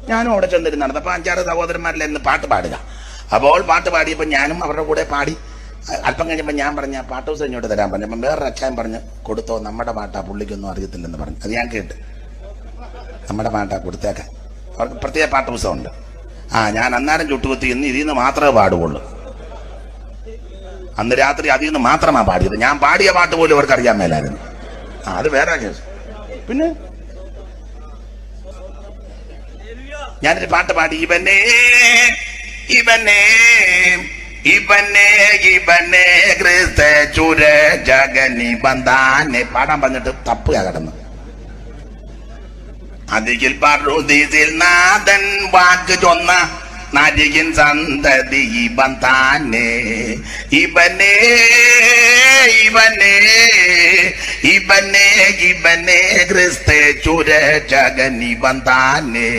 ഞാനും അവിടെ ചെന്നിരുന്നത്. അപ്പൊ 5-6 സഹോദരന്മാരിൽ എന്ന് പാട്ട് പാടുക. അപ്പോൾ പാട്ട് പാടിയപ്പോൾ ഞാനും അവരുടെ കൂടെ പാടി. അല്പം കഴിഞ്ഞപ്പോൾ ഞാൻ പറഞ്ഞ പാട്ട് ദിവസം ഇങ്ങോട്ട് തരാൻ പറഞ്ഞപ്പം വേറൊരു അച്ഛൻ പറഞ്ഞ് കൊടുത്തോ, നമ്മുടെ പാട്ടാ, പുള്ളിക്കൊന്നും അറിയത്തില്ലെന്ന് പറഞ്ഞു. അത് ഞാൻ കേട്ട്, നമ്മുടെ പാട്ടാ കൊടുത്തേക്കാൻ. അവർക്ക് പ്രത്യേക പാട്ട് പുസ്തകമുണ്ട്. ഞാൻ അന്നേരം ചുട്ടുകുത്തി ഇന്ന് ഇതിൽ നിന്ന് മാത്രമേ പാടുകയുള്ളൂ. അന്ന് രാത്രി അതിൽ നിന്ന് മാത്രമാണ് പാടിയത്. ഞാൻ പാടിയ പാട്ട് പോലും അവർക്ക് അറിയാൻ മേലായിരുന്നു. അത് വേറെ കേസ്. പിന്നെ ഞാനൊരു പാട്ട് പാടി, ഇവനെ ഇവനെ ഇവനെ ഇവനെ ക്രിസ്ത ചുര ജഗനി ബന്ധാനെ പാടാൻ പറഞ്ഞിട്ട് തപ്പുക കിടന്നു. അതിൽ പറുതിയിൽ നാഥൻ വാക്ക് ചൊന്ന നരികിൻ സന്തതി ബന്ധാനെ ഇവനെ ഇവനെ ഇവനെ ഇവനെ ക്രിസ്ത ചുര ജഗനി ബന്ധാനെ.